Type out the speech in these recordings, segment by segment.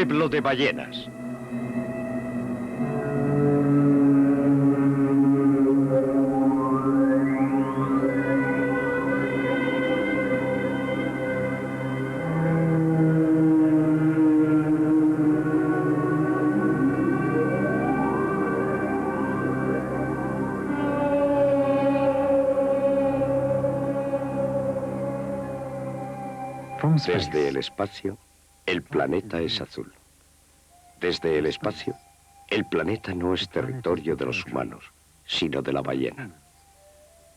Pueblo de ballenas. Desde el espacio, el planeta es azul. Desde el espacio, el planeta no es territorio de los humanos, sino de la ballena.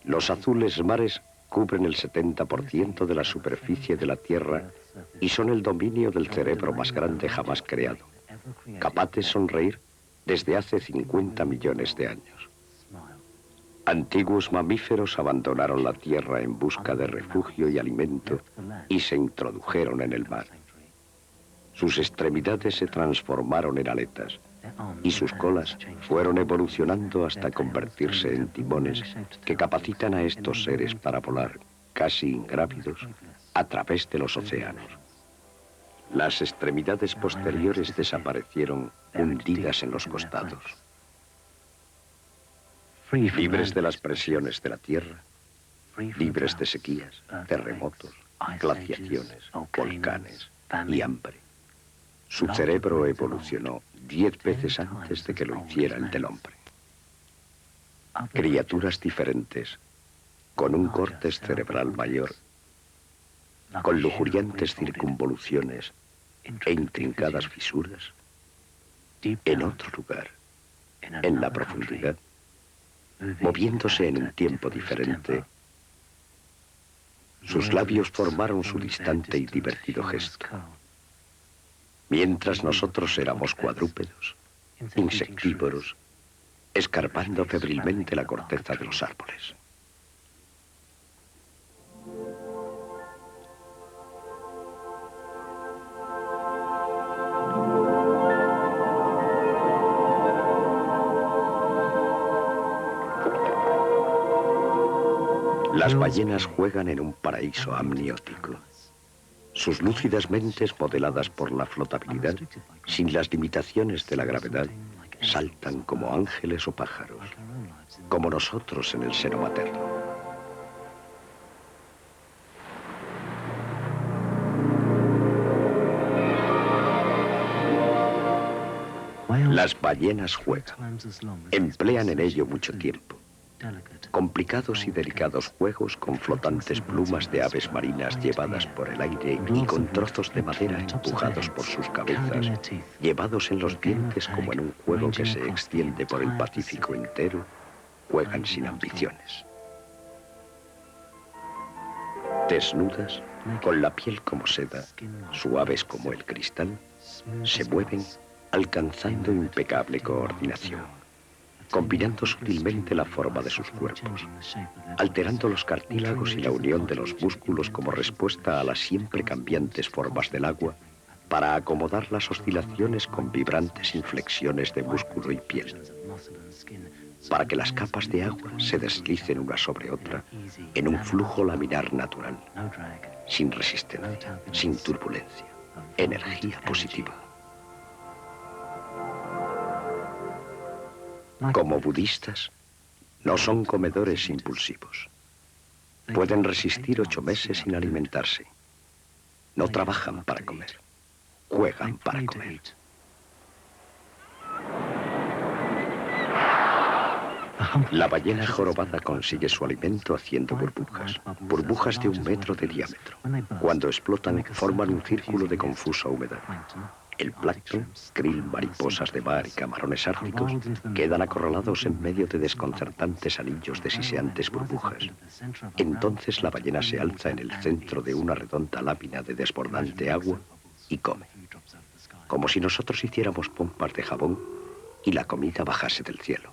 Los azules mares cubren el 70% de la superficie de la Tierra y son el dominio del cerebro más grande jamás creado, capaz de sonreír desde hace 50 millones de años. Antiguos mamíferos abandonaron la Tierra en busca de refugio y alimento y se introdujeron en el mar. Sus extremidades se transformaron en aletas y sus colas fueron evolucionando hasta convertirse en timones que capacitan a estos seres para volar, casi ingrávidos, a través de los océanos. Las extremidades posteriores desaparecieron hundidas en los costados. Libres de las presiones de la Tierra, libres de sequías, terremotos, glaciaciones, volcanes y hambre. Su cerebro evolucionó 10 veces antes de que lo hiciera el del hombre. Criaturas diferentes, con un córtex cerebral mayor, con lujuriantes circunvoluciones e intrincadas fisuras, en otro lugar, en la profundidad, moviéndose en un tiempo diferente, sus labios formaron su distante y divertido gesto. Mientras nosotros éramos cuadrúpedos, insectívoros, escarbando febrilmente la corteza de los árboles. Las ballenas juegan en un paraíso amniótico. Sus lúcidas mentes, modeladas por la flotabilidad, sin las limitaciones de la gravedad, saltan como ángeles o pájaros, como nosotros en el seno materno. Las ballenas juegan, emplean en ello mucho tiempo. Complicados y delicados juegos con flotantes plumas de aves marinas llevadas por el aire y con trozos de madera empujados por sus cabezas, llevados en los dientes como en un juego que se extiende por el Pacífico entero, juegan sin ambiciones. Desnudas, con la piel como seda, suaves como el cristal, se mueven alcanzando impecable coordinación, combinando sutilmente la forma de sus cuerpos, alterando los cartílagos y la unión de los músculos como respuesta a las siempre cambiantes formas del agua, para acomodar las oscilaciones con vibrantes inflexiones de músculo y piel, para que las capas de agua se deslicen una sobre otra en un flujo laminar natural, sin resistencia, sin turbulencia, energía positiva. Como budistas, no son comedores impulsivos. Pueden resistir 8 meses sin alimentarse. No trabajan para comer, juegan para comer. La ballena jorobada consigue su alimento haciendo burbujas, burbujas de 1 metro de diámetro. Cuando explotan, forman un círculo de confusa humedad. El plancton, krill, mariposas de mar y camarones árticos quedan acorralados en medio de desconcertantes anillos de siseantes burbujas. Entonces la ballena se alza en el centro de una redonda lámina de desbordante agua y come, como si nosotros hiciéramos pompas de jabón y la comida bajase del cielo.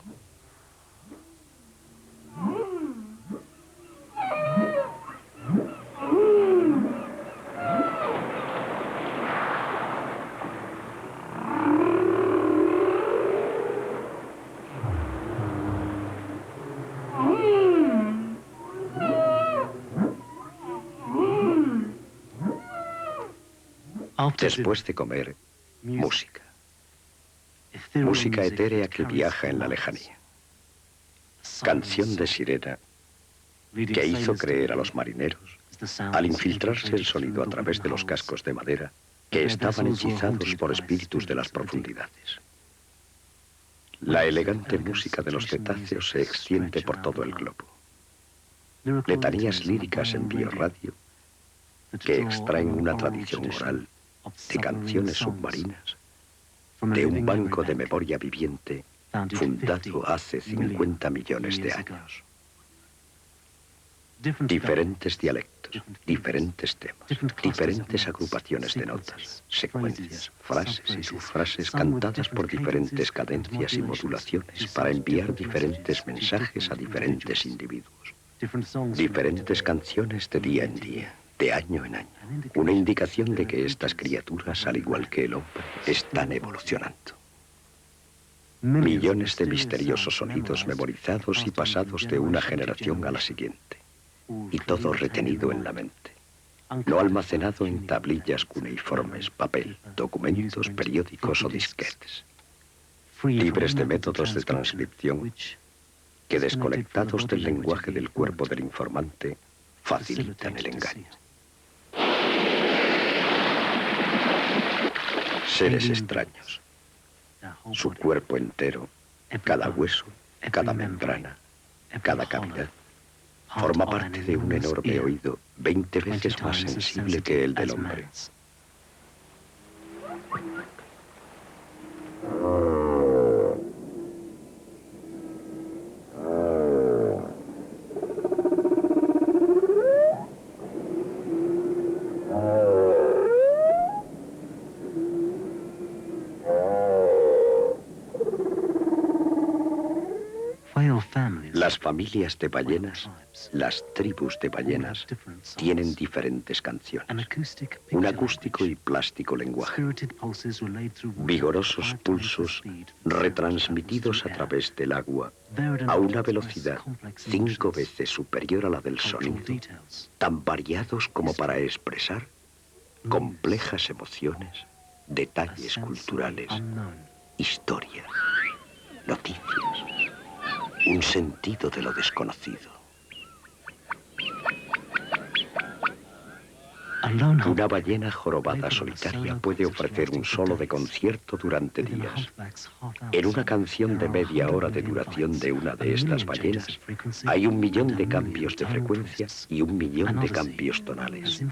Después de comer, música. Música etérea que viaja en la lejanía. Canción de sirena que hizo creer a los marineros, al infiltrarse el sonido a través de los cascos de madera, que estaban hechizados por espíritus de las profundidades. La elegante música de los cetáceos se extiende por todo el globo. Letanías líricas en biorradio que extraen una tradición oral de canciones submarinas de un banco de memoria viviente fundado hace 50 millones de años. Diferentes dialectos, diferentes temas, diferentes agrupaciones de notas, secuencias, frases y subfrases cantadas por diferentes cadencias y modulaciones para enviar diferentes mensajes a diferentes individuos. Diferentes canciones de día en día, de año en año. Una indicación de que estas criaturas, al igual que el hombre, están evolucionando. Millones de misteriosos sonidos memorizados y pasados de una generación a la siguiente. Y todo retenido en la mente. No almacenado en tablillas cuneiformes, papel, documentos, periódicos o disquetes. Libres de métodos de transcripción que, desconectados del lenguaje del cuerpo del informante, facilitan el engaño. Seres extraños. Su cuerpo entero, cada hueso, cada membrana, cada cavidad, forma parte de un enorme oído 20 veces más sensible que el del hombre. Las familias de ballenas, las tribus de ballenas, tienen diferentes canciones. Un acústico y plástico lenguaje. Vigorosos pulsos retransmitidos a través del agua a una velocidad 5 veces superior a la del sonido, tan variados como para expresar complejas emociones, detalles culturales, historias, noticias. Un sentido de lo desconocido. Una ballena jorobada solitaria puede ofrecer un solo de concierto durante días. En una canción de media hora de duración de una de estas ballenas, hay 1 millón de cambios de frecuencia y 1 millón de cambios tonales.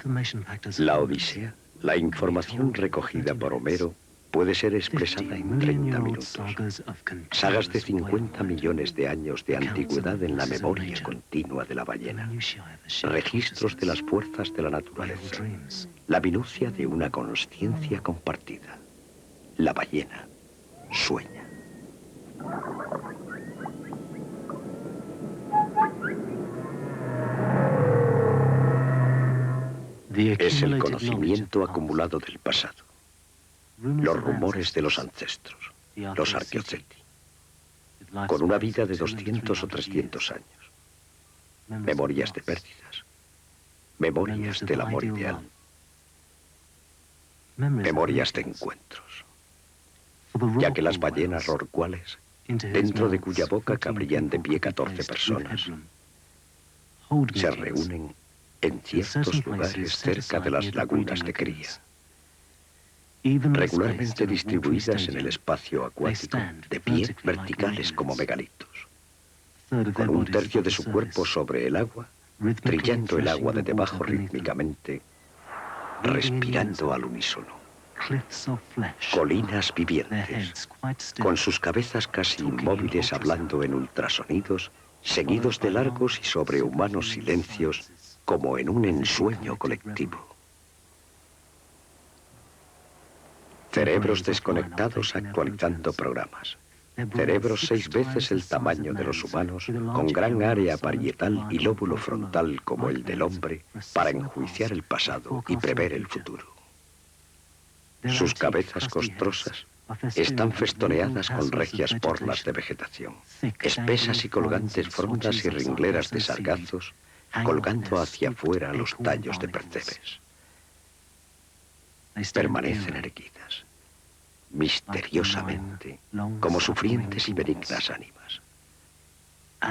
La Odisea, la información recogida por Homero, puede ser expresada en 30 minutos. Sagas de 50 millones de años de antigüedad en la memoria continua de la ballena. Registros de las fuerzas de la naturaleza. La minucia de una consciencia compartida. La ballena sueña. Es el conocimiento acumulado del pasado. Los rumores de los ancestros, los arqueoceti, con una vida de 200 o 300 años. Memorias de pérdidas, memorias del amor ideal, memorias de encuentros. Ya que las ballenas rorcuales, dentro de cuya boca cabrían de pie 14 personas, se reúnen en ciertos lugares cerca de las lagunas de cría, regularmente distribuidas en el espacio acuático, de pie verticales como megalitos, con 1/3 de su cuerpo sobre el agua, trillando el agua de debajo rítmicamente, respirando al unísono. Colinas vivientes, con sus cabezas casi inmóviles hablando en ultrasonidos, seguidos de largos y sobrehumanos silencios, como en un ensueño colectivo. Cerebros desconectados actualizando programas. Cerebros 6 veces el tamaño de los humanos, con gran área parietal y lóbulo frontal como el del hombre, para enjuiciar el pasado y prever el futuro. Sus cabezas costrosas están festoneadas con regias porlas de vegetación, espesas y colgantes frondas y ringleras de sargazos, colgando hacia afuera los tallos de percebes. Permanecen erguidas, misteriosamente, como sufrientes y benignas ánimas.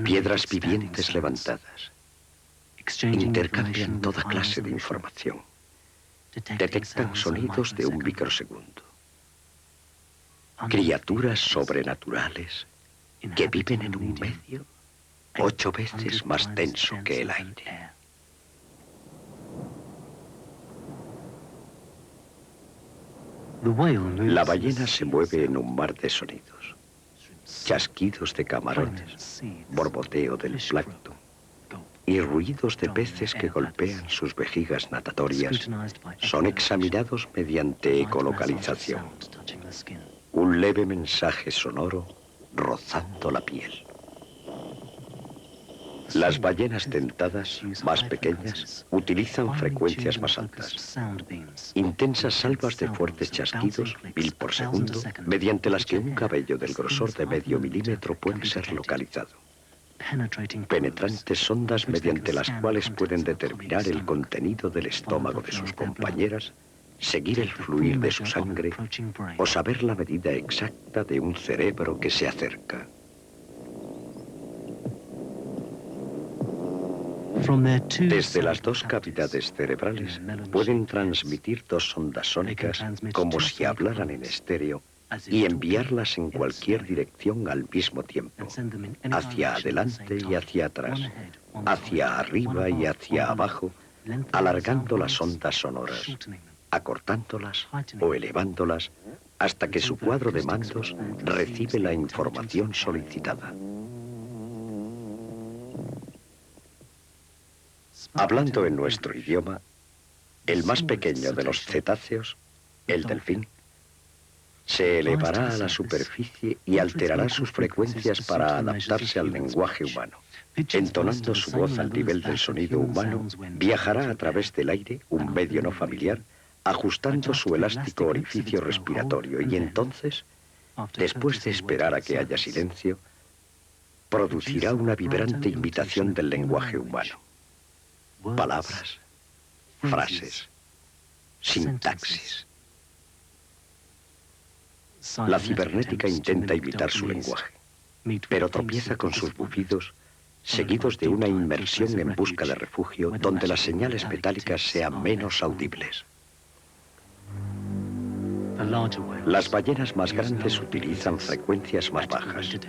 Piedras vivientes levantadas. Intercambian toda clase de información. Detectan sonidos de un microsegundo. Criaturas sobrenaturales que viven en un medio 8 veces más denso que el aire. La ballena se mueve en un mar de sonidos. Chasquidos de camarones, borboteo del plancton y ruidos de peces que golpean sus vejigas natatorias son examinados mediante ecolocalización. Un leve mensaje sonoro rozando la piel. Las ballenas dentadas, más pequeñas, utilizan frecuencias más altas. Intensas salvas de fuertes chasquidos, 1000 por segundo, mediante las que un cabello del grosor de medio milímetro puede ser localizado. Penetrantes sondas mediante las cuales pueden determinar el contenido del estómago de sus compañeras, seguir el fluir de su sangre o saber la medida exacta de un cerebro que se acerca. Desde las 2 cavidades cerebrales pueden transmitir 2 ondas sónicas como si hablaran en estéreo y enviarlas en cualquier dirección al mismo tiempo, hacia adelante y hacia atrás, hacia arriba y hacia abajo, alargando las ondas sonoras, acortándolas o elevándolas hasta que su cuadro de mandos recibe la información solicitada. Hablando en nuestro idioma, el más pequeño de los cetáceos, el delfín, se elevará a la superficie y alterará sus frecuencias para adaptarse al lenguaje humano. Entonando su voz al nivel del sonido humano, viajará a través del aire, un medio no familiar, ajustando su elástico orificio respiratorio y entonces, después de esperar a que haya silencio, producirá una vibrante imitación del lenguaje humano. Palabras, frases, sintaxis. La cibernética intenta imitar su lenguaje, pero tropieza con sus bufidos, seguidos de una inmersión en busca de refugio donde las señales metálicas sean menos audibles. Las ballenas más grandes utilizan frecuencias más bajas.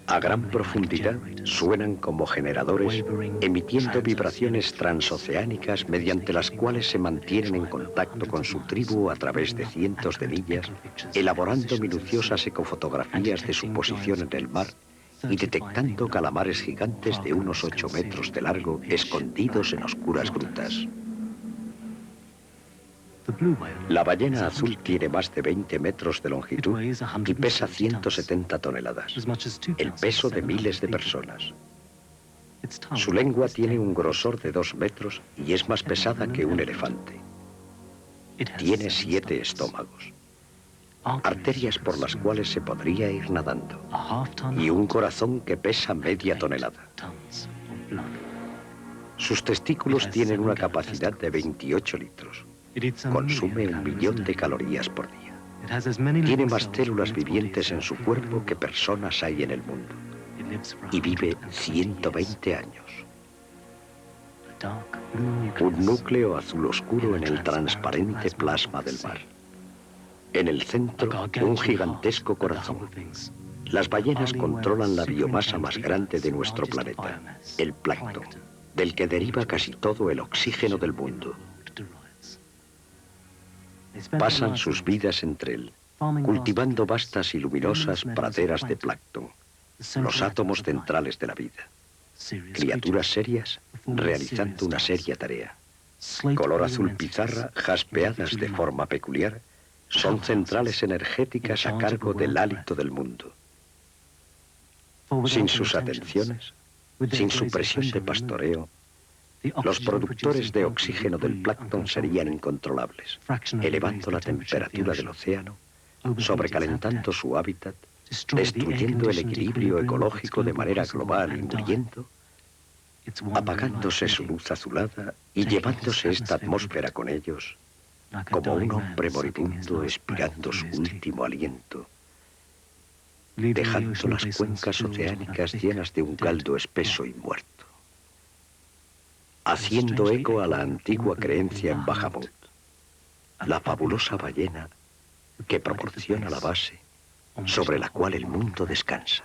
A gran profundidad suenan como generadores, emitiendo vibraciones transoceánicas mediante las cuales se mantienen en contacto con su tribu a través de cientos de millas, elaborando minuciosas ecofotografías de su posición en el mar y detectando calamares gigantes de unos 8 metros de largo escondidos en oscuras grutas. La ballena azul tiene más de 20 metros de longitud y pesa 170 toneladas, el peso de miles de personas. Su lengua tiene un grosor de 2 metros y es más pesada que un elefante. Tiene 7 estómagos, arterias por las cuales se podría ir nadando y un corazón que pesa media tonelada. Sus testículos tienen una capacidad de 28 litros. Consume 1 millón de calorías por día. Tiene más células vivientes en su cuerpo que personas hay en el mundo. Y vive 120 años. Un núcleo azul oscuro en el transparente plasma del mar. En el centro, un gigantesco corazón. Las ballenas controlan la biomasa más grande de nuestro planeta, el plancton, del que deriva casi todo el oxígeno del mundo. Pasan sus vidas entre él, cultivando vastas y luminosas praderas de plancton, los átomos centrales de la vida. Criaturas serias realizando una seria tarea. Color azul pizarra, jaspeadas de forma peculiar, son centrales energéticas a cargo del hálito del mundo. Sin sus atenciones, sin su presión de pastoreo, los productores de oxígeno del plancton serían incontrolables, elevando la temperatura del océano, sobrecalentando su hábitat, destruyendo el equilibrio ecológico de manera global y muriendo, apagándose su luz azulada y llevándose esta atmósfera con ellos, como un hombre moribundo expirando su último aliento, dejando las cuencas oceánicas llenas de un caldo espeso y muerto, haciendo eco a la antigua creencia en Bahamut, la fabulosa ballena que proporciona la base sobre la cual el mundo descansa.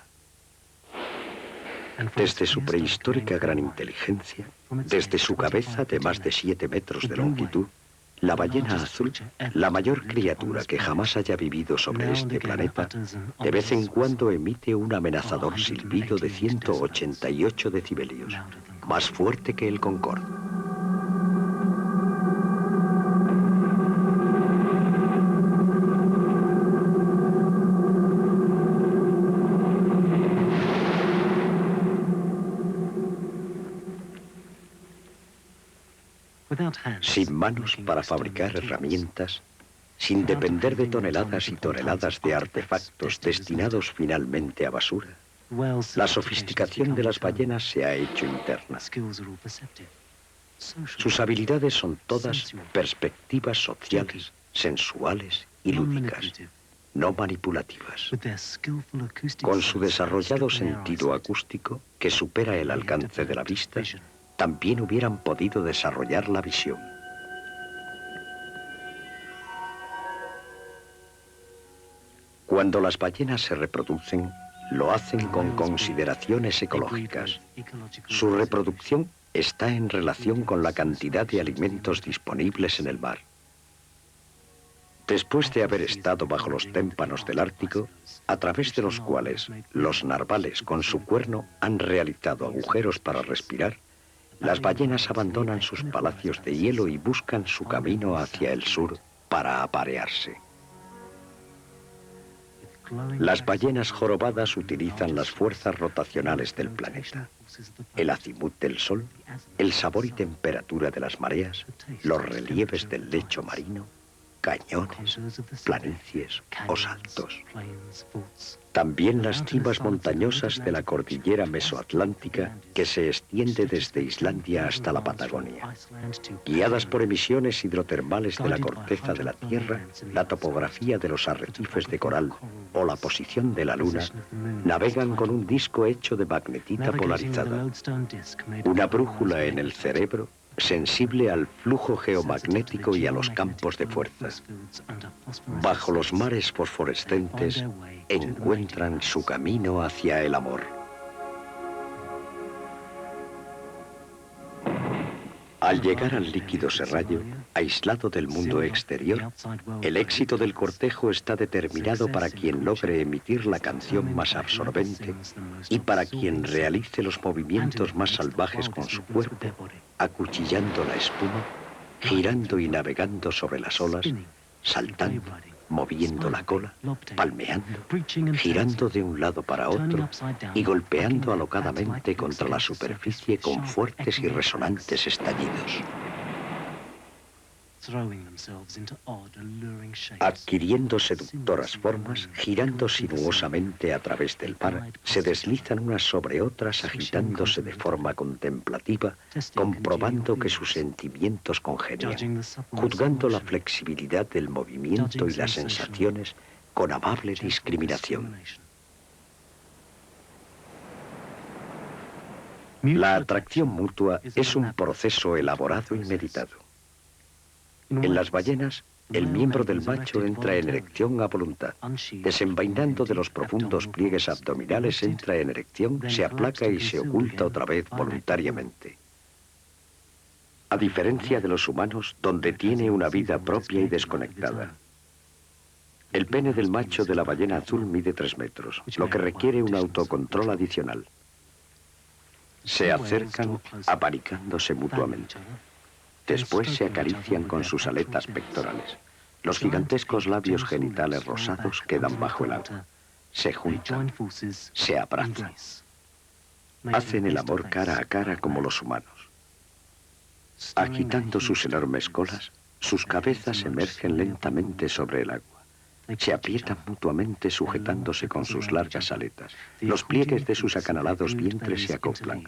Desde su prehistórica gran inteligencia, desde su cabeza de más de 7 metros de longitud, la ballena azul, la mayor criatura que jamás haya vivido sobre este planeta, de vez en cuando emite un amenazador silbido de 188 decibelios, más fuerte que el Concorde. Sin manos para fabricar herramientas, sin depender de toneladas y toneladas de artefactos destinados finalmente a basura, la sofisticación de las ballenas se ha hecho interna. Sus habilidades son todas perspectivas sociales, sensuales y lúdicas, no manipulativas. Con su desarrollado sentido acústico, que supera el alcance de la vista, también hubieran podido desarrollar la visión. Cuando las ballenas se reproducen, lo hacen con consideraciones ecológicas. Su reproducción está en relación con la cantidad de alimentos disponibles en el mar. Después de haber estado bajo los témpanos del Ártico, a través de los cuales los narvales con su cuerno han realizado agujeros para respirar, las ballenas abandonan sus palacios de hielo y buscan su camino hacia el sur para aparearse. Las ballenas jorobadas utilizan las fuerzas rotacionales del planeta, el azimut del sol, el sabor y temperatura de las mareas, los relieves del lecho marino, cañones, planicies o saltos. También las cimas montañosas de la cordillera mesoatlántica que se extiende desde Islandia hasta la Patagonia. Guiadas por emisiones hidrotermales de la corteza de la Tierra, la topografía de los arrecifes de coral o la posición de la Luna, navegan con un disco hecho de magnetita polarizada, una brújula en el cerebro sensible al flujo geomagnético y a los campos de fuerza. Bajo los mares fosforescentes encuentran su camino hacia el amor. Al llegar al líquido serrallo, aislado del mundo exterior, el éxito del cortejo está determinado para quien logre emitir la canción más absorbente y para quien realice los movimientos más salvajes con su cuerpo, acuchillando la espuma, girando y navegando sobre las olas, saltando, moviendo la cola, palmeando, girando de un lado para otro y golpeando alocadamente contra la superficie con fuertes y resonantes estallidos. Adquiriendo seductoras formas, girando sinuosamente a través del mar, se deslizan unas sobre otras agitándose de forma contemplativa, comprobando que sus sentimientos congenian, juzgando la flexibilidad del movimiento y las sensaciones con amable discriminación. La atracción mutua es un proceso elaborado y meditado. En las ballenas, el miembro del macho entra en erección a voluntad. Desenvainando de los profundos pliegues abdominales, entra en erección, se aplaca y se oculta otra vez voluntariamente. A diferencia de los humanos, donde tiene una vida propia y desconectada. El pene del macho de la ballena azul mide 3 metros, lo que requiere un autocontrol adicional. Se acercan apanicándose mutuamente. Después se acarician con sus aletas pectorales. Los gigantescos labios genitales rosados quedan bajo el agua. Se juntan, se abrazan. Hacen el amor cara a cara como los humanos. Agitando sus enormes colas, sus cabezas emergen lentamente sobre el agua. Se aprietan mutuamente sujetándose con sus largas aletas. Los pliegues de sus acanalados vientres se acoplan.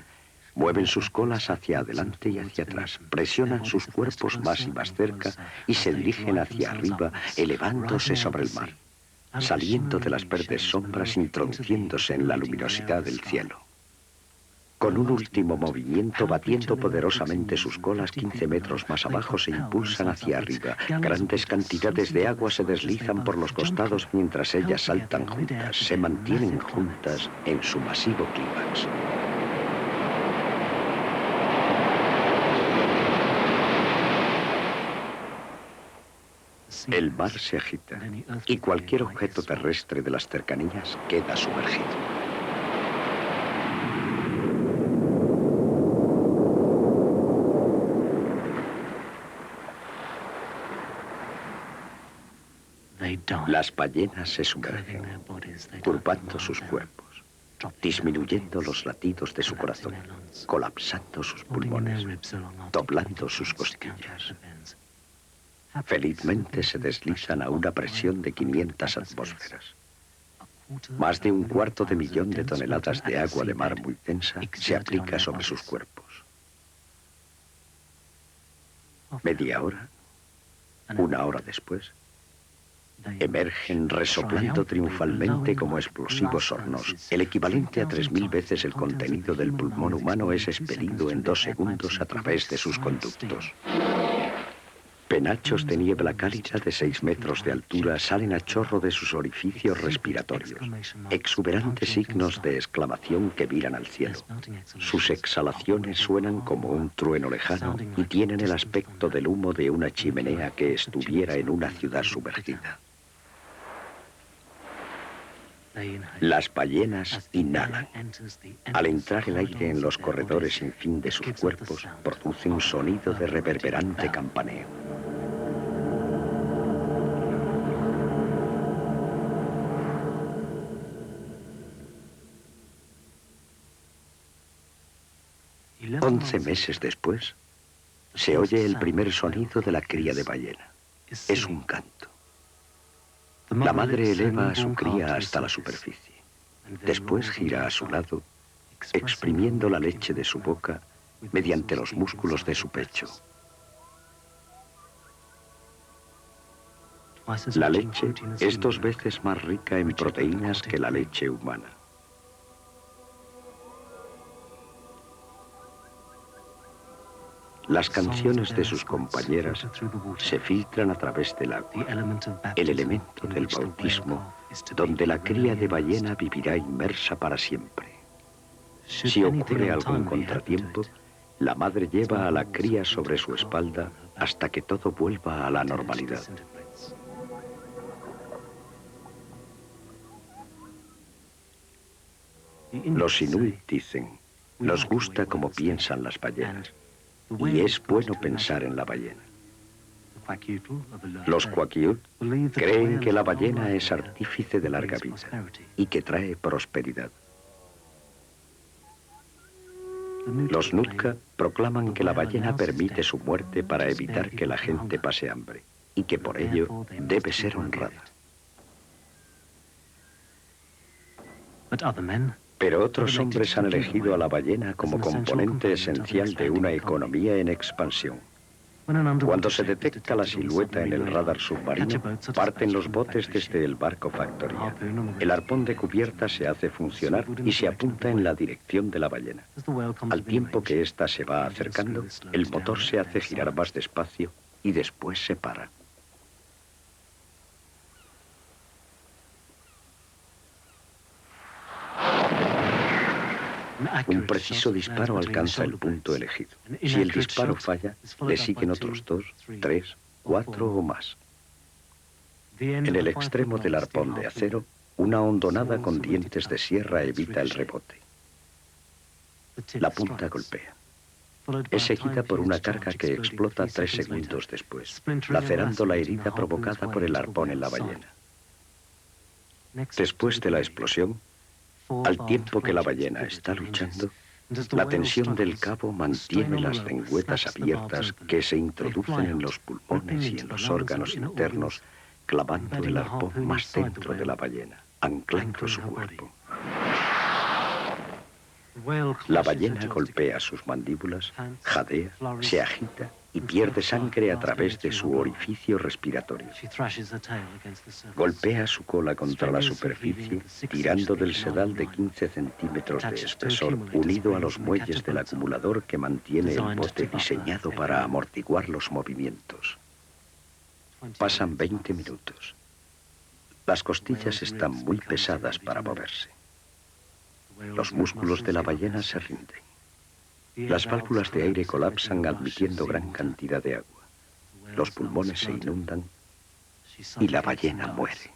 Mueven sus colas hacia adelante y hacia atrás, presionan sus cuerpos más y más cerca y se dirigen hacia arriba, elevándose sobre el mar, saliendo de las verdes sombras, introduciéndose en la luminosidad del cielo. Con un último movimiento, batiendo poderosamente sus colas 15 metros más abajo, se impulsan hacia arriba. Grandes cantidades de agua se deslizan por los costados mientras ellas saltan juntas, se mantienen juntas en su masivo clímax. El mar se agita y cualquier objeto terrestre de las cercanías queda sumergido. Las ballenas se sumergen, curvando sus cuerpos, disminuyendo los latidos de su corazón, colapsando sus pulmones, doblando sus costillas. Felizmente se deslizan a una presión de 500 atmósferas. Más de 1/4 de toneladas de agua de mar muy densa se aplica sobre sus cuerpos. Media hora, 1 hora después, emergen resoplando triunfalmente como explosivos hornos. El equivalente a 3000 veces el contenido del pulmón humano es expelido en 2 segundos a través de sus conductos. Penachos de niebla cálida de 6 metros de altura salen a chorro de sus orificios respiratorios, exuberantes signos de exclamación que miran al cielo. Sus exhalaciones suenan como un trueno lejano y tienen el aspecto del humo de una chimenea que estuviera en una ciudad sumergida. Las ballenas inhalan. Al entrar el aire en los corredores sin fin de sus cuerpos, produce un sonido de reverberante campaneo. Once meses después, se oye el primer sonido de la cría de ballena. Es un canto. La madre eleva a su cría hasta la superficie. Después gira a su lado, exprimiendo la leche de su boca mediante los músculos de su pecho. La leche es 2 veces más rica en proteínas que la leche humana. Las canciones de sus compañeras se filtran a través del agua, el elemento del bautismo, donde la cría de ballena vivirá inmersa para siempre. Si ocurre algún contratiempo, la madre lleva a la cría sobre su espalda hasta que todo vuelva a la normalidad. Los inuit dicen, nos gusta como piensan las ballenas. Y es bueno pensar en la ballena. Los Kwakiut creen que la ballena es artífice de larga vida y que trae prosperidad. Los Nootka proclaman que la ballena permite su muerte para evitar que la gente pase hambre y que por ello debe ser honrada. Pero otros hombres han elegido a la ballena como componente esencial de una economía en expansión. Cuando se detecta la silueta en el radar submarino, parten los botes desde el barco factoría. El arpón de cubierta se hace funcionar y se apunta en la dirección de la ballena. Al tiempo que ésta se va acercando, el motor se hace girar más despacio y después se para. Un preciso disparo alcanza el punto elegido. Si el disparo falla, le siguen otros 2, 3, 4 o más. En el extremo del arpón de acero, una hondonada con dientes de sierra evita el rebote. La punta golpea. Es seguida por una carga que explota 3 segundos después, lacerando la herida provocada por el arpón en la ballena. Después de la explosión, al tiempo que la ballena está luchando, la tensión del cabo mantiene las lengüetas abiertas que se introducen en los pulmones y en los órganos internos, clavando el arpón más dentro de la ballena, anclando su cuerpo. La ballena golpea sus mandíbulas, jadea, se agita y pierde sangre a través de su orificio respiratorio. Golpea su cola contra la superficie, tirando del sedal de 15 centímetros de espesor, unido a los muelles del acumulador que mantiene el bote diseñado para amortiguar los movimientos. Pasan 20 minutos. Las costillas están muy pesadas para moverse. Los músculos de la ballena se rinden. Las válvulas de aire colapsan admitiendo gran cantidad de agua. Los pulmones se inundan y la ballena muere.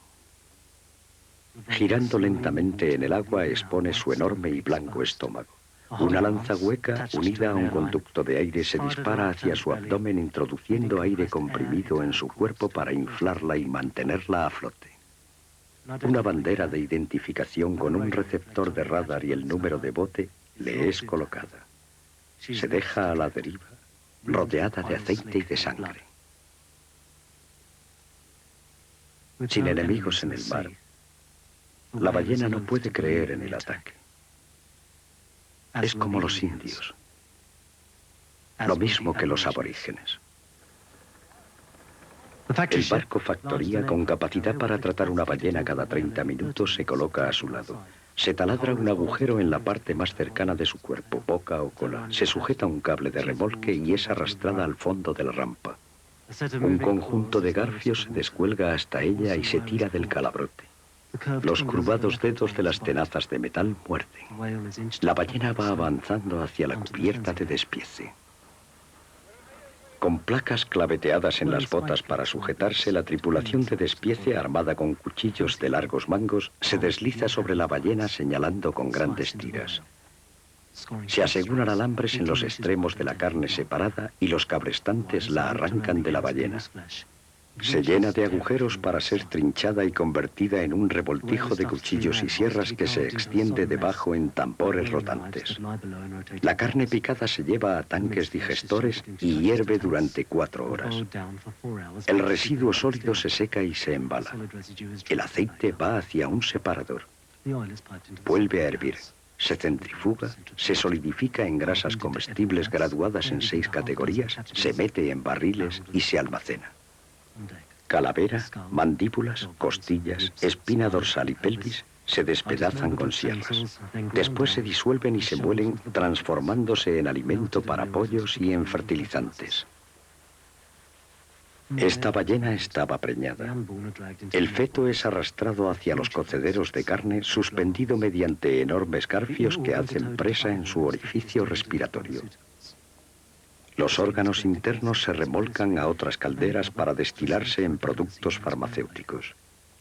Girando lentamente en el agua expone su enorme y blanco estómago. Una lanza hueca unida a un conducto de aire se dispara hacia su abdomen introduciendo aire comprimido en su cuerpo para inflarla y mantenerla a flote. Una bandera de identificación con un receptor de radar y el número de bote le es colocada. Se deja a la deriva, rodeada de aceite y de sangre. Sin enemigos en el mar, la ballena no puede creer en el ataque. Es como los indios, lo mismo que los aborígenes. El barco factoría, con capacidad para tratar una ballena cada 30 minutos, se coloca a su lado. Se taladra un agujero en la parte más cercana de su cuerpo, boca o cola. Se sujeta un cable de remolque y es arrastrada al fondo de la rampa. Un conjunto de garfios se descuelga hasta ella y se tira del calabrote. Los curvados dedos de las tenazas de metal muerden. La ballena va avanzando hacia la cubierta de despiece. Con placas claveteadas en las botas para sujetarse, la tripulación de despiece, armada con cuchillos de largos mangos, se desliza sobre la ballena señalando con grandes tiras. Se aseguran alambres en los extremos de la carne separada y los cabrestantes la arrancan de la ballena. Se llena de agujeros para ser trinchada y convertida en un revoltijo de cuchillos y sierras que se extiende debajo en tambores rotantes. La carne picada se lleva a tanques digestores y hierve durante 4 horas. El residuo sólido se seca y se embala. El aceite va hacia un separador. Vuelve a hervir. Se centrifuga, se solidifica en grasas comestibles graduadas en 6 categorías, se mete en barriles y se almacena. Calavera, mandíbulas, costillas, espina dorsal y pelvis se despedazan con sierras. Después se disuelven y se muelen, transformándose en alimento para pollos y en fertilizantes. Esta ballena estaba preñada. El feto es arrastrado hacia los cocederos de carne, suspendido mediante enormes garfios que hacen presa en su orificio respiratorio. Los órganos internos se remolcan a otras calderas para destilarse en productos farmacéuticos.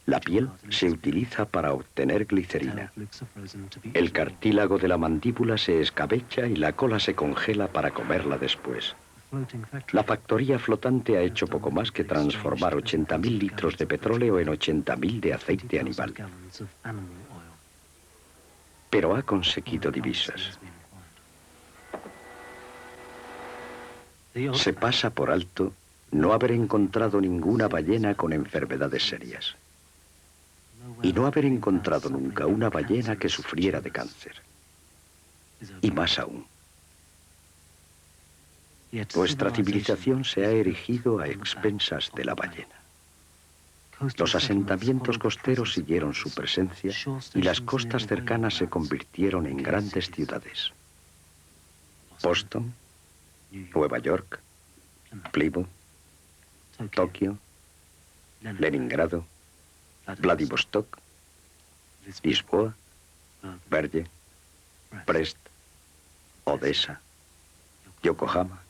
La piel se utiliza para obtener glicerina. El cartílago de la mandíbula se escabecha y la cola se congela para comerla después. La factoría flotante ha hecho poco más que transformar 80.000 litros de petróleo en 80.000 de aceite animal. Pero ha conseguido divisas. Se pasa por alto no haber encontrado ninguna ballena con enfermedades serias. Y no haber encontrado nunca una ballena que sufriera de cáncer. Y más aún. Nuestra civilización se ha erigido a expensas de la ballena. Los asentamientos costeros siguieron su presencia y las costas cercanas se convirtieron en grandes ciudades. Boston, Nueva York, Plymouth, Tokio, Leningrado, Vladivostok, Lisboa, Berge, Brest, Odessa, Yokohama,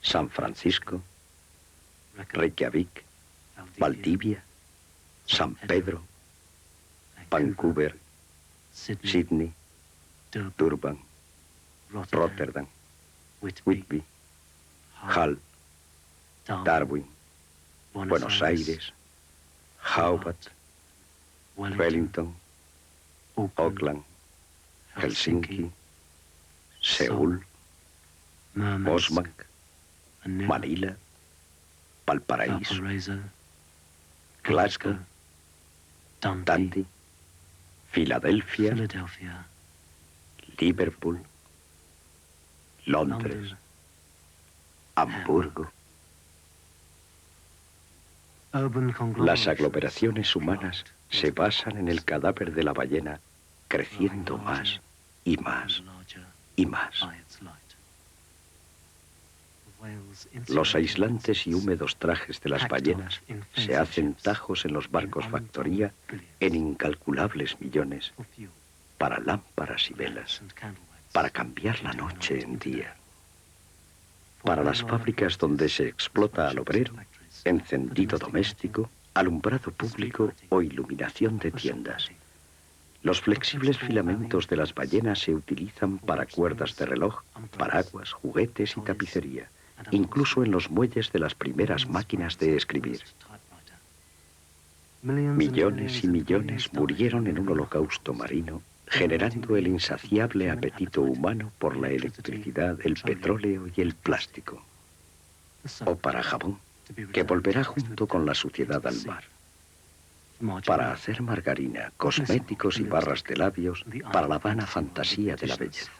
San Francisco, Reykjavik, Valdivia, San Pedro, Vancouver, Sydney, Durban, Rotterdam, Whitby, Hull, Darwin, Buenos Aires, Hobart, Wellington, Auckland, Helsinki, Seúl, Mosmank, Manila, Valparaíso, Glasgow, Dundee, Filadelfia, Liverpool, Londres, Hamburgo. Las aglomeraciones humanas se basan en el cadáver de la ballena, creciendo más y más y más. Los aislantes y húmedos trajes de las ballenas se hacen tajos en los barcos factoría en incalculables millones para lámparas y velas, para cambiar la noche en día. Para las fábricas donde se explota al obrero, encendido doméstico, alumbrado público o iluminación de tiendas. Los flexibles filamentos de las ballenas se utilizan para cuerdas de reloj, paraguas, juguetes y tapicería, incluso en los muelles de las primeras máquinas de escribir. Millones y millones murieron en un holocausto marino, generando el insaciable apetito humano por la electricidad, el petróleo y el plástico. O para jabón, que volverá junto con la suciedad al mar. Para hacer margarina, cosméticos y barras de labios para la vana fantasía de la belleza.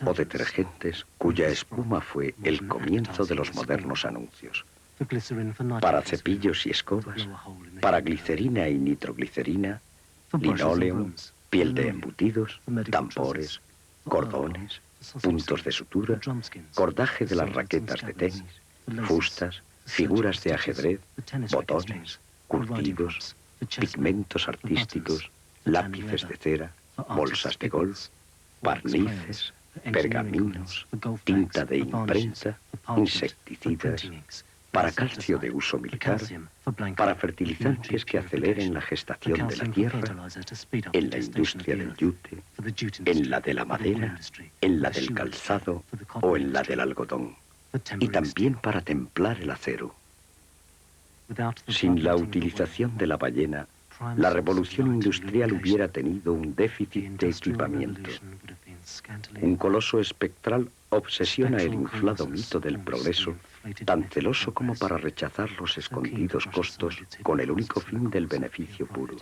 O detergentes cuya espuma fue el comienzo de los modernos anuncios. Para cepillos y escobas, para glicerina y nitroglicerina, linóleo, piel de embutidos, tambores, cordones, puntos de sutura, cordaje de las raquetas de tenis, fustas, figuras de ajedrez, botones, curtidos, pigmentos artísticos, lápices de cera, bolsas de golf, barnices, pergaminos, tinta de imprenta, insecticidas, para calcio de uso militar, para fertilizantes que aceleren la gestación de la tierra, en la industria del yute, en la de la madera, en la del calzado o en la del algodón, y también para templar el acero. Sin la utilización de la ballena, la revolución industrial hubiera tenido un déficit de equipamiento. Un coloso espectral obsesiona el inflado mito del progreso, tan celoso como para rechazar los escondidos costos con el único fin del beneficio puro,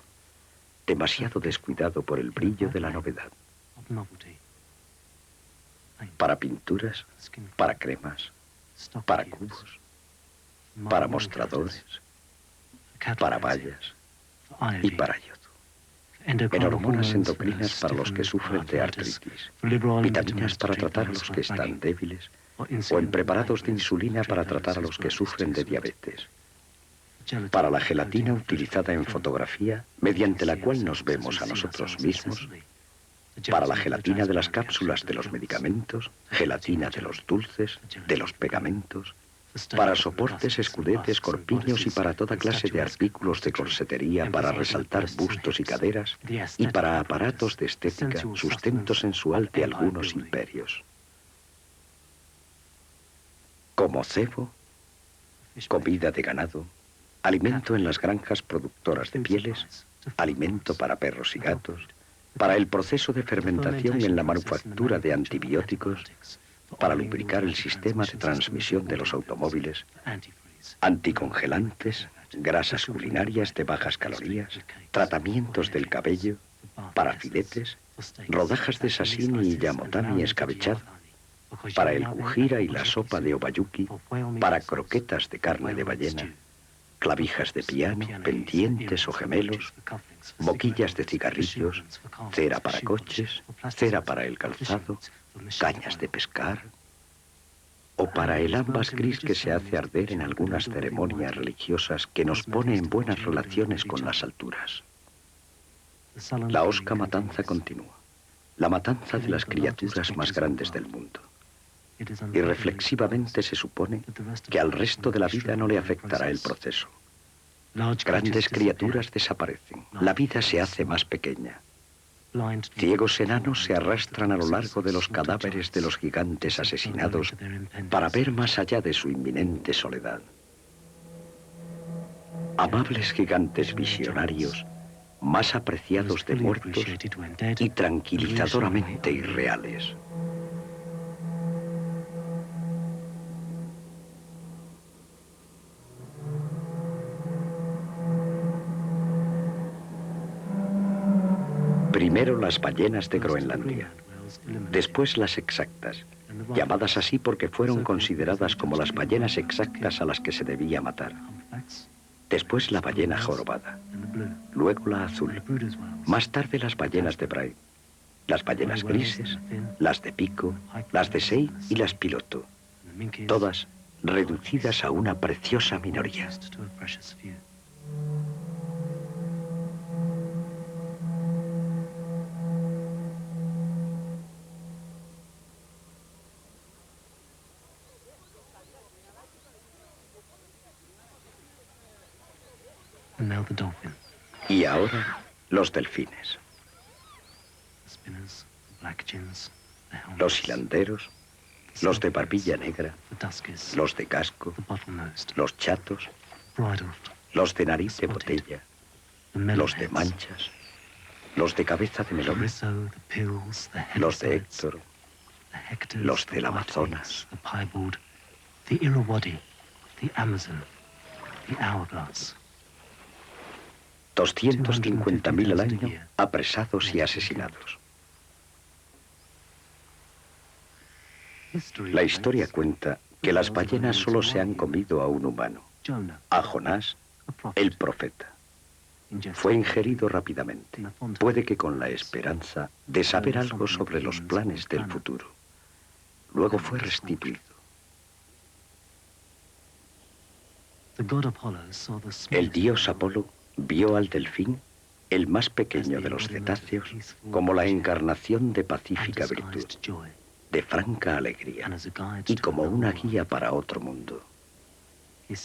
demasiado descuidado por el brillo de la novedad. Para pinturas, para cremas, para cubos, para mostradores, para vallas y para yodo. En hormonas endocrinas para los que sufren de artritis, vitaminas para tratar a los que están débiles, o en preparados de insulina para tratar a los que sufren de diabetes. Para la gelatina utilizada en fotografía, mediante la cual nos vemos a nosotros mismos. Para la gelatina de las cápsulas de los medicamentos, gelatina de los dulces, de los pegamentos, para soportes, escudetes, corpiños y para toda clase de artículos de corsetería para resaltar bustos y caderas, y para aparatos de estética, sustento sensual de algunos imperios. Como cebo, comida de ganado, alimento en las granjas productoras de pieles, alimento para perros y gatos, para el proceso de fermentación en la manufactura de antibióticos, para lubricar el sistema de transmisión de los automóviles, anticongelantes, grasas culinarias de bajas calorías, tratamientos del cabello, para filetes, rodajas de sashimi y yamotami escabechado, para el kujira y la sopa de obayuki, para croquetas de carne de ballena, clavijas de piano, pendientes o gemelos, boquillas de cigarrillos, cera para coches, cera para el calzado, cañas de pescar, o para el ámbar gris que se hace arder en algunas ceremonias religiosas que nos pone en buenas relaciones con las alturas. La hosca matanza continúa, la matanza de las criaturas más grandes del mundo. Y reflexivamente se supone que al resto de la vida no le afectará el proceso. Grandes criaturas desaparecen, la vida se hace más pequeña. Ciegos enanos se arrastran a lo largo de los cadáveres de los gigantes asesinados para ver más allá de su inminente soledad. Amables gigantes visionarios, más apreciados de muertos y tranquilizadoramente irreales. Primero las ballenas de Groenlandia, Después las exactas, llamadas así porque fueron consideradas como las ballenas exactas a las que se debía matar. Después la ballena jorobada, luego la azul, más tarde las ballenas de Braid, las ballenas grises, las de pico, las de sei y las piloto, todas reducidas a una preciosa minoría. Y ahora, los delfines. Los hilanderos, los de barbilla negra, los de casco, los chatos, los de nariz de botella, los de manchas, los de cabeza de melón, los de Héctor, los del Amazonas. 250.000 al año apresados y asesinados. La historia cuenta que las ballenas solo se han comido a un humano, a Jonás, el profeta. Fue ingerido rápidamente, puede que con la esperanza de saber algo sobre los planes del futuro. Luego fue restituido. El dios Apolo vio al delfín, el más pequeño de los cetáceos, como la encarnación de pacífica virtud, de franca alegría, y como una guía para otro mundo.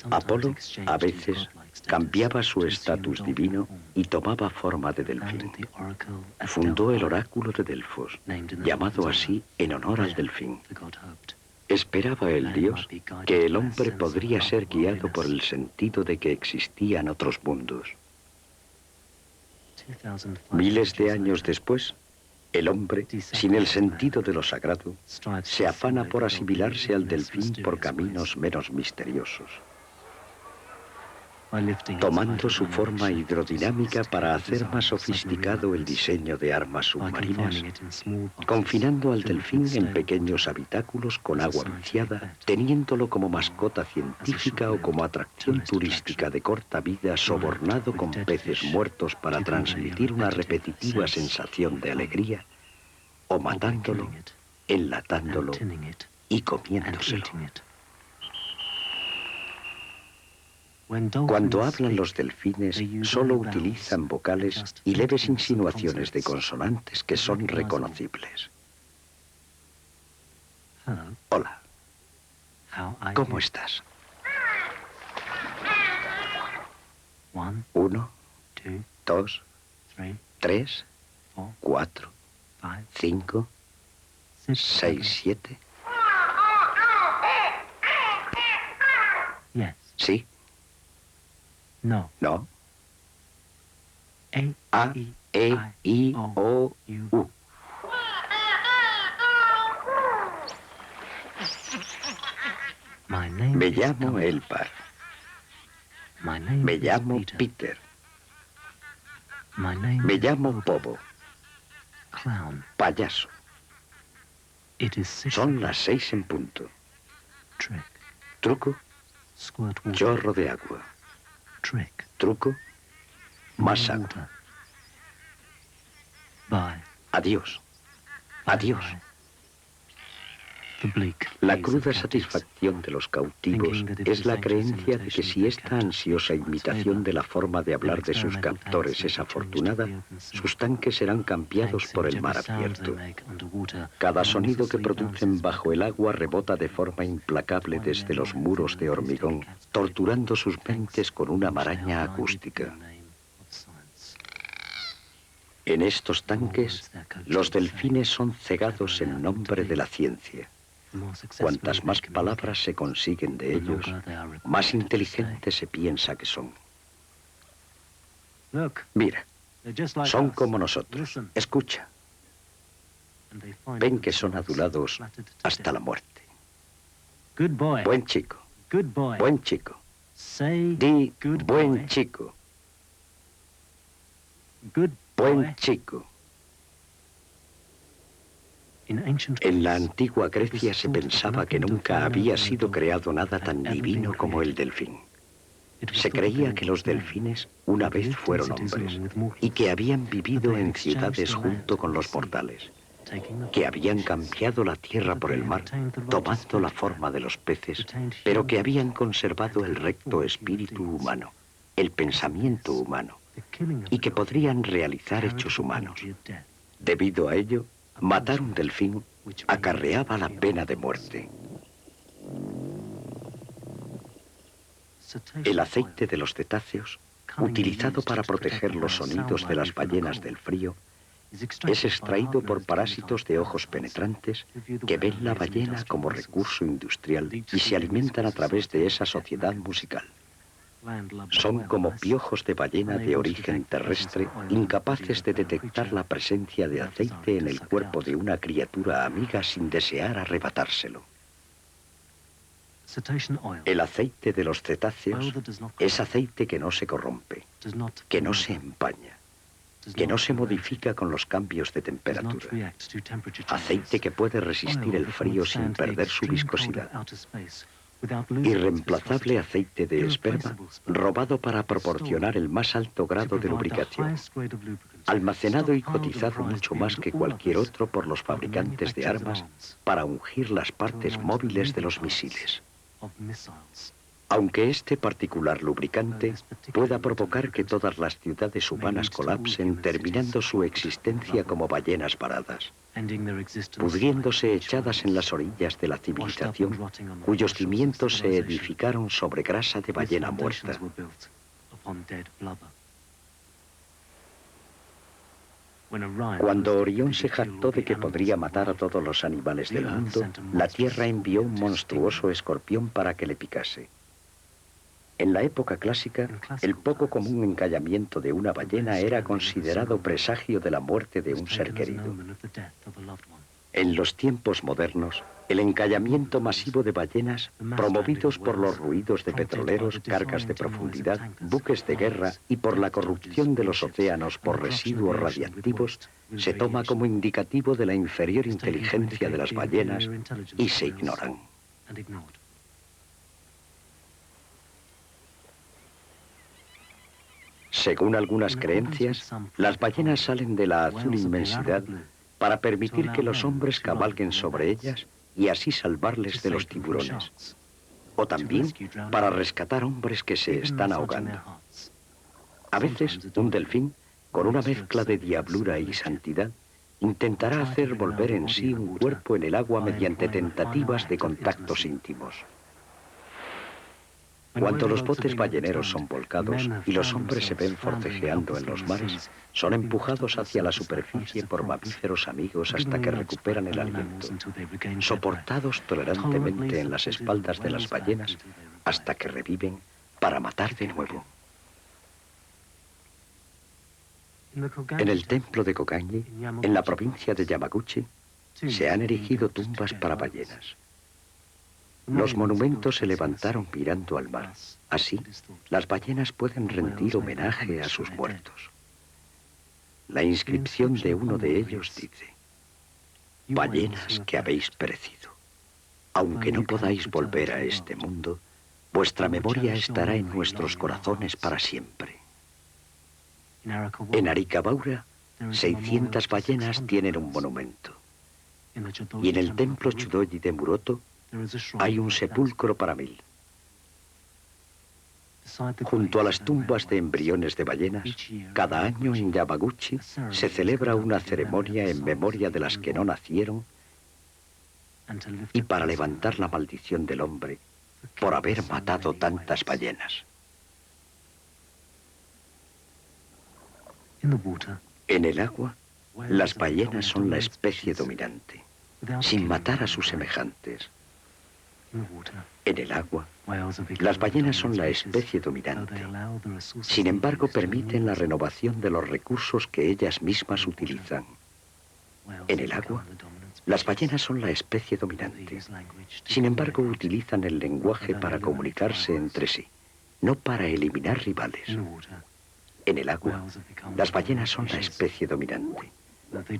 Apolo, a veces, cambiaba su estatus divino y tomaba forma de delfín. Fundó el oráculo de Delfos, llamado así en honor al delfín. Esperaba el dios que el hombre podría ser guiado por el sentido de que existían otros mundos. Miles de años después, el hombre, sin el sentido de lo sagrado, se afana por asimilarse al delfín por caminos menos misteriosos, tomando su forma hidrodinámica para hacer más sofisticado el diseño de armas submarinas, confinando al delfín en pequeños habitáculos con agua viciada, teniéndolo como mascota científica o como atracción turística de corta vida, sobornado con peces muertos para transmitir una repetitiva sensación de alegría, o matándolo, enlatándolo y comiéndoselo. Cuando hablan los delfines, solo utilizan vocales y leves insinuaciones de consonantes que son reconocibles. Hola. ¿Cómo estás? 1, 2, 3, 4, 5, 6, 7. Sí. No. A, E, I, O, U. Me llamo Elpar. Me llamo Peter. Me llamo Bobo. Payaso. Son las 6 en punto. Truco. Chorro de agua. Truco. Más agua. Adiós. Adiós. La cruda satisfacción de los cautivos es la creencia de que si esta ansiosa imitación de la forma de hablar de sus captores es afortunada, sus tanques serán cambiados por el mar abierto. Cada sonido que producen bajo el agua rebota de forma implacable desde los muros de hormigón, torturando sus mentes con una maraña acústica. En estos tanques, los delfines son cegados en nombre de la ciencia. Cuantas más palabras se consiguen de ellos, más inteligentes se piensa que son. Mira, son como nosotros. Escucha. Ven que son adulados hasta la muerte. Buen chico. Buen chico. Di buen chico. Buen chico. En la antigua Grecia se pensaba que nunca había sido creado nada tan divino como el delfín. Se creía que los delfines una vez fueron hombres y que habían vivido en ciudades junto con los mortales, que habían cambiado la tierra por el mar, tomando la forma de los peces, pero que habían conservado el recto espíritu humano, el pensamiento humano, y que podrían realizar hechos humanos. Debido a ello, matar un delfín acarreaba la pena de muerte. El aceite de los cetáceos, utilizado para proteger los sonidos de las ballenas del frío, es extraído por parásitos de ojos penetrantes que ven la ballena como recurso industrial y se alimentan a través de esa sociedad musical. Son como piojos de ballena de origen terrestre, incapaces de detectar la presencia de aceite en el cuerpo de una criatura amiga sin desear arrebatárselo. El aceite de los cetáceos es aceite que no se corrompe, que no se empaña, que no se modifica con los cambios de temperatura. Aceite que puede resistir el frío sin perder su viscosidad. Irreemplazable aceite de esperma, robado para proporcionar el más alto grado de lubricación. Almacenado y cotizado mucho más que cualquier otro por los fabricantes de armas para ungir las partes móviles de los misiles. Aunque este particular lubricante pueda provocar que todas las ciudades humanas colapsen, terminando su existencia como ballenas varadas, pudriéndose echadas en las orillas de la civilización, cuyos cimientos se edificaron sobre grasa de ballena muerta. Cuando Orión se jactó de que podría matar a todos los animales del mundo, la Tierra envió un monstruoso escorpión para que le picase. En la época clásica, el poco común encallamiento de una ballena era considerado presagio de la muerte de un ser querido. En los tiempos modernos, el encallamiento masivo de ballenas, promovidos por los ruidos de petroleros, cargas de profundidad, buques de guerra y por la corrupción de los océanos por residuos radiactivos, se toma como indicativo de la inferior inteligencia de las ballenas y se ignoran. Según algunas creencias, las ballenas salen de la azul inmensidad para permitir que los hombres cabalguen sobre ellas y así salvarles de los tiburones. O también para rescatar hombres que se están ahogando. A veces, un delfín, con una mezcla de diablura y santidad, intentará hacer volver en sí un cuerpo en el agua mediante tentativas de contactos íntimos. Cuando los botes balleneros son volcados y los hombres se ven forcejeando en los mares, son empujados hacia la superficie por mamíferos amigos hasta que recuperan el aliento, soportados tolerantemente en las espaldas de las ballenas hasta que reviven para matar de nuevo. En el templo de Kokanji, en la provincia de Yamaguchi, se han erigido tumbas para ballenas. Los monumentos se levantaron mirando al mar. Así, las ballenas pueden rendir homenaje a sus muertos. La inscripción de uno de ellos dice: ballenas que habéis perecido. Aunque no podáis volver a este mundo, vuestra memoria estará en nuestros corazones para siempre. En Arikabaura, 600 ballenas tienen un monumento. Y en el templo Chudoji de Muroto, hay un sepulcro para 1000. Junto a las tumbas de embriones de ballenas, cada año en Yamaguchi se celebra una ceremonia en memoria de las que no nacieron y para levantar la maldición del hombre por haber matado tantas ballenas. En el agua, las ballenas son la especie dominante, sin matar a sus semejantes. En el agua, las ballenas son la especie dominante. Sin embargo, permiten la renovación de los recursos que ellas mismas utilizan. En el agua, las ballenas son la especie dominante. Sin embargo, utilizan el lenguaje para comunicarse entre sí, no para eliminar rivales. En el agua, las ballenas son la especie dominante.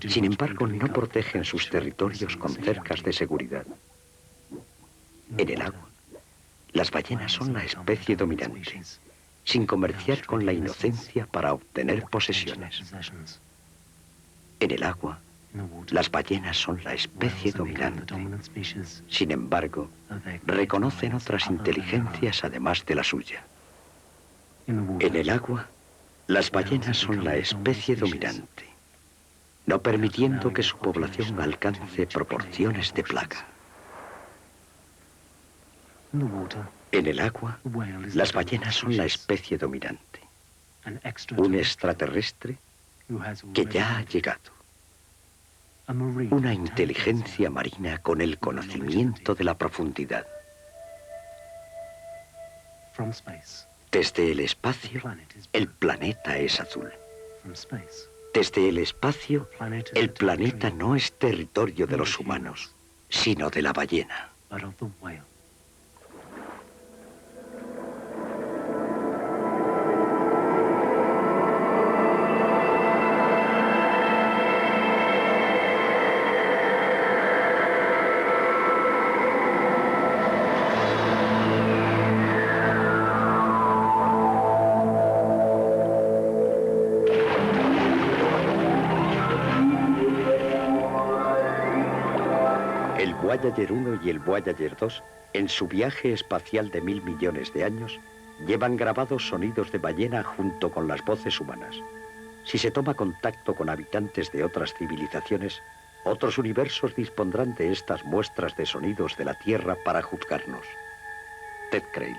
Sin embargo, no protegen sus territorios con cercas de seguridad. En el agua, las ballenas son la especie dominante, sin comerciar con la inocencia para obtener posesiones. En el agua, las ballenas son la especie dominante. Sin embargo, reconocen otras inteligencias además de la suya. En el agua, las ballenas son la especie dominante, no permitiendo que su población alcance proporciones de plaga. En el agua, las ballenas son la especie dominante, un extraterrestre que ya ha llegado, una inteligencia marina con el conocimiento de la profundidad. Desde el espacio, el planeta es azul. Desde el espacio, el planeta no es territorio de los humanos, sino de la ballena. El Voyager 1 y el Voyager 2, en su viaje espacial de 1000 millones de años, llevan grabados sonidos de ballena junto con las voces humanas. Si se toma contacto con habitantes de otras civilizaciones, otros universos dispondrán de estas muestras de sonidos de la Tierra para juzgarnos. Ted Creil.